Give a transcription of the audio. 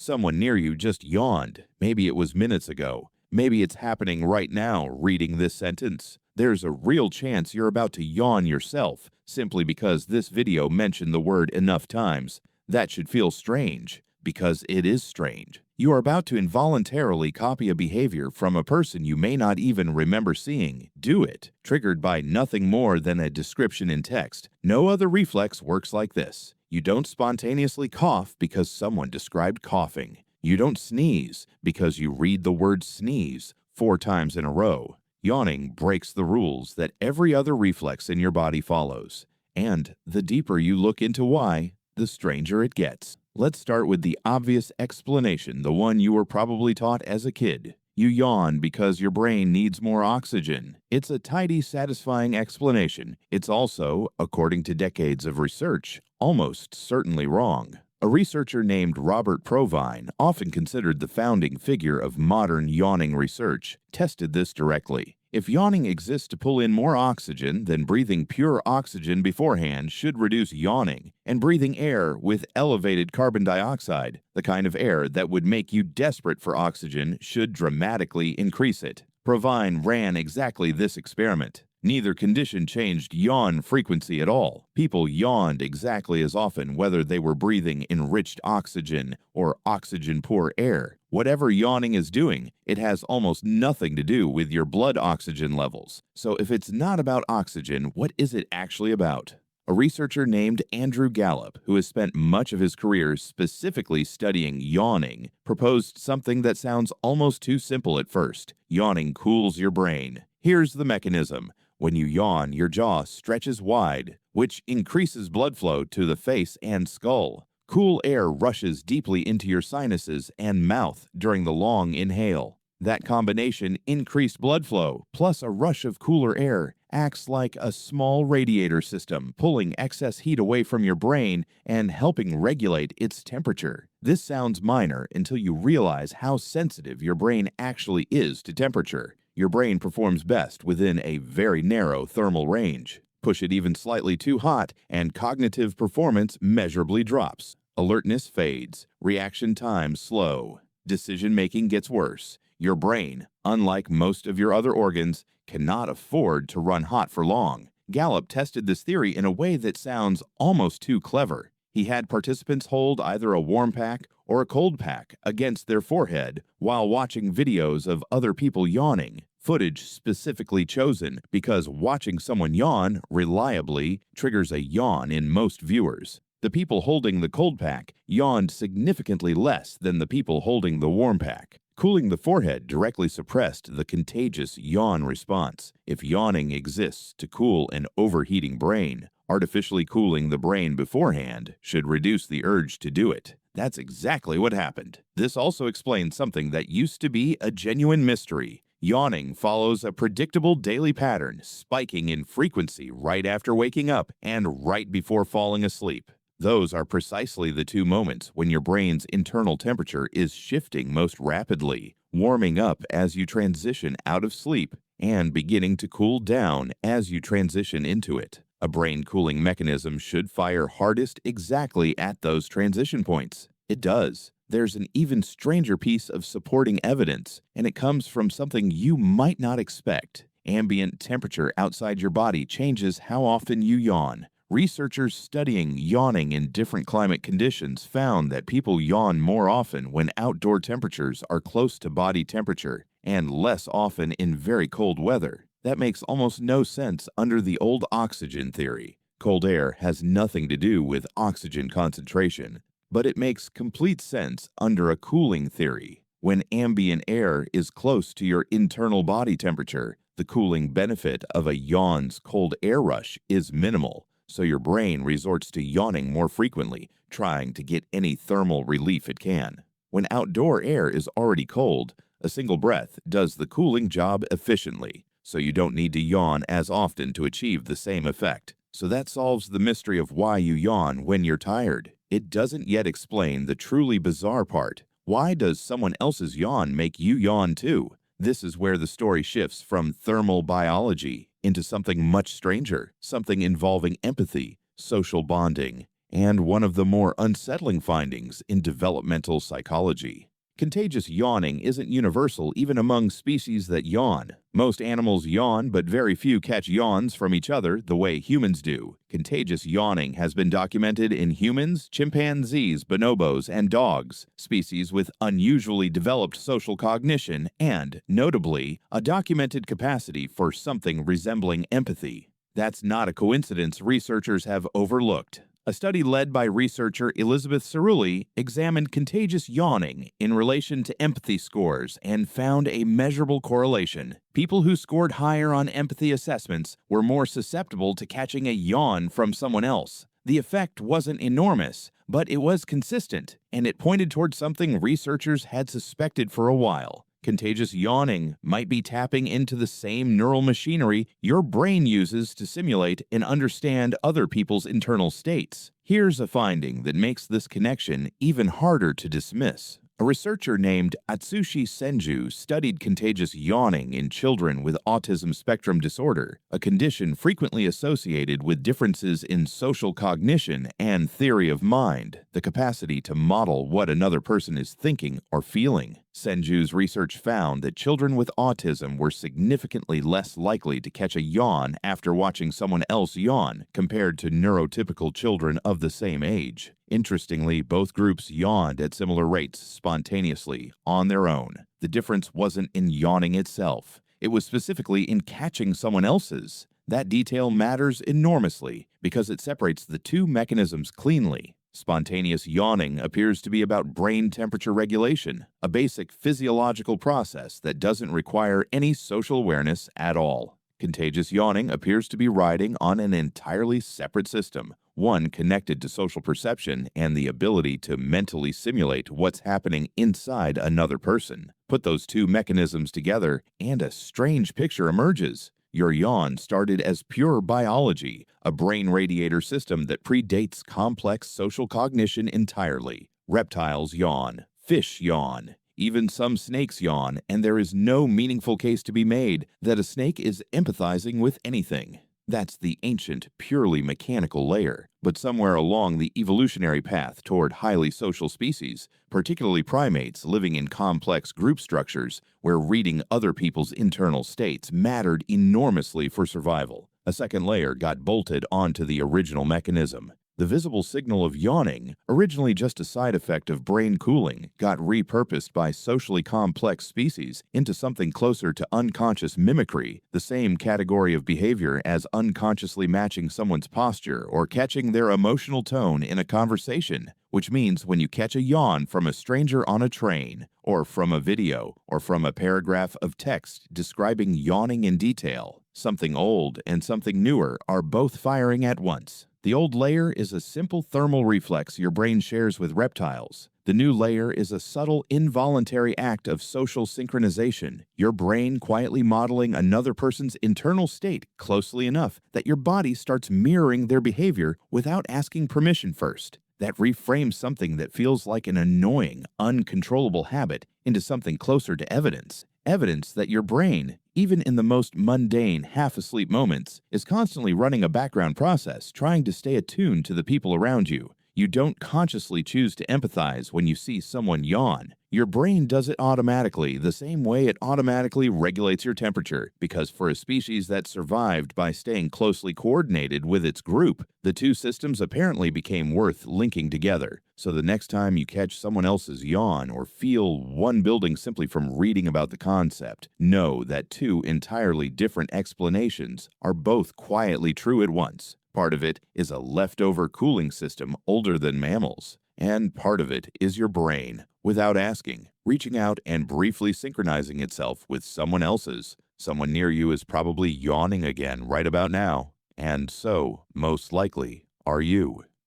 Someone near you just yawned. Maybe it was minutes ago. Maybe it's happening right now reading this sentence. There's a real chance you're about to yawn yourself simply because this video mentioned the word enough times. That should feel strange, because it is strange. You are about to involuntarily copy a behavior from a person you may not even remember seeing. Do it, triggered by nothing more than a description in text. No other reflex works like this. You don't spontaneously cough because someone described coughing. You don't sneeze because you read the word sneeze 4 times in a row. Yawning breaks the rules that every other reflex in your body follows. And the deeper you look into why, the stranger it gets. Let's start with the obvious explanation, the one you were probably taught as a kid. You yawn because your brain needs more oxygen. It's a tidy, satisfying explanation. It's also, according to decades of research, almost certainly wrong. A researcher named Robert Provine, often considered the founding figure of modern yawning research, tested this directly. If yawning exists to pull in more oxygen, then breathing pure oxygen beforehand should reduce yawning, and breathing air with elevated carbon dioxide, the kind of air that would make you desperate for oxygen, should dramatically increase it. Provine ran exactly this experiment. Neither condition changed yawn frequency at all. People yawned exactly as often whether they were breathing enriched oxygen or oxygen-poor air. Whatever yawning is doing, it has almost nothing to do with your blood oxygen levels. So if it's not about oxygen, what is it actually about? A researcher named Andrew Gallup, who has spent much of his career specifically studying yawning, proposed something that sounds almost too simple at first. Yawning cools your brain. Here's the mechanism. When you yawn, your jaw stretches wide, which increases blood flow to the face and skull. Cool air rushes deeply into your sinuses and mouth during the long inhale. That combination, increased blood flow plus a rush of cooler air, acts like a small radiator system, pulling excess heat away from your brain and helping regulate its temperature. This sounds minor until you realize how sensitive your brain actually is to temperature. Your brain performs best within a very narrow thermal range. Push it even slightly too hot, and cognitive performance measurably drops. Alertness fades. Reaction time slow. Decision-making gets worse. Your brain, unlike most of your other organs, cannot afford to run hot for long. Gallup tested this theory in a way that sounds almost too clever. He had participants hold either a warm pack or a cold pack against their forehead while watching videos of other people yawning, footage specifically chosen because watching someone yawn reliably triggers a yawn in most viewers. The people holding the cold pack yawned significantly less than the people holding the warm pack. Cooling the forehead directly suppressed the contagious yawn response. If yawning exists to cool an overheating brain, artificially cooling the brain beforehand should reduce the urge to do it. That's exactly what happened. This also explains something that used to be a genuine mystery. Yawning follows a predictable daily pattern, spiking in frequency right after waking up and right before falling asleep. Those are precisely the 2 moments when your brain's internal temperature is shifting most rapidly, warming up as you transition out of sleep and beginning to cool down as you transition into it. A brain cooling mechanism should fire hardest exactly at those transition points. It does. There's an even stranger piece of supporting evidence, and it comes from something you might not expect. Ambient temperature outside your body changes how often you yawn. Researchers studying yawning in different climate conditions found that people yawn more often when outdoor temperatures are close to body temperature and less often in very cold weather. That makes almost no sense under the old oxygen theory. Cold air has nothing to do with oxygen concentration, but it makes complete sense under a cooling theory. When ambient air is close to your internal body temperature, the cooling benefit of a yawn's cold air rush is minimal. So your brain resorts to yawning more frequently, trying to get any thermal relief it can. When outdoor air is already cold, a single breath does the cooling job efficiently, so you don't need to yawn as often to achieve the same effect. So that solves the mystery of why you yawn when you're tired. It doesn't yet explain the truly bizarre part. Why does someone else's yawn make you yawn too? This is where the story shifts from thermal biology into something much stranger, something involving empathy, social bonding, and one of the more unsettling findings in developmental psychology. Contagious yawning isn't universal even among species that yawn. Most animals yawn, but very few catch yawns from each other the way humans do. Contagious yawning has been documented in humans, chimpanzees, bonobos, and dogs, species with unusually developed social cognition and, notably, a documented capacity for something resembling empathy. That's not a coincidence researchers have overlooked. A study led by researcher Elizabeth Cerulli examined contagious yawning in relation to empathy scores and found a measurable correlation. People who scored higher on empathy assessments were more susceptible to catching a yawn from someone else. The effect wasn't enormous, but it was consistent, and it pointed toward something researchers had suspected for a while. Contagious yawning might be tapping into the same neural machinery your brain uses to simulate and understand other people's internal states. Here's a finding that makes this connection even harder to dismiss. A researcher named Atsushi Senju studied contagious yawning in children with autism spectrum disorder, a condition frequently associated with differences in social cognition and theory of mind, the capacity to model what another person is thinking or feeling. Senju's research found that children with autism were significantly less likely to catch a yawn after watching someone else yawn compared to neurotypical children of the same age. Interestingly, both groups yawned at similar rates spontaneously, on their own. The difference wasn't in yawning itself. It was specifically in catching someone else's. That detail matters enormously because it separates the two mechanisms cleanly. Spontaneous yawning appears to be about brain temperature regulation, a basic physiological process that doesn't require any social awareness at all. Contagious yawning appears to be riding on an entirely separate system, one connected to social perception and the ability to mentally simulate what's happening inside another person. Put those two mechanisms together, and a strange picture emerges. Your yawn started as pure biology, a brain radiator system that predates complex social cognition entirely. Reptiles yawn, fish yawn, even some snakes yawn, and there is no meaningful case to be made that a snake is empathizing with anything. That's the ancient, purely mechanical layer. But somewhere along the evolutionary path toward highly social species, particularly primates living in complex group structures where reading other people's internal states mattered enormously for survival, a second layer got bolted onto the original mechanism. The visible signal of yawning, originally just a side effect of brain cooling, got repurposed by socially complex species into something closer to unconscious mimicry, the same category of behavior as unconsciously matching someone's posture or catching their emotional tone in a conversation, which means when you catch a yawn from a stranger on a train, or from a video, or from a paragraph of text describing yawning in detail, something old and something newer are both firing at once. The old layer is a simple thermal reflex your brain shares with reptiles. The new layer is a subtle, involuntary act of social synchronization, your brain quietly modeling another person's internal state closely enough that your body starts mirroring their behavior without asking permission first. That reframes something that feels like an annoying, uncontrollable habit into something closer to evidence. Evidence that your brain, even in the most mundane, half-asleep moments, is constantly running a background process trying to stay attuned to the people around you. You don't consciously choose to empathize when you see someone yawn. Your brain does it automatically, the same way it automatically regulates your temperature, because for a species that survived by staying closely coordinated with its group, the two systems apparently became worth linking together. So the next time you catch someone else's yawn or feel one building simply from reading about the concept, know that two entirely different explanations are both quietly true at once. Part of it is a leftover cooling system older than mammals, and part of it is your brain, without asking, reaching out and briefly synchronizing itself with someone else's. Someone near you is probably yawning again right about now, and so, most likely, are you.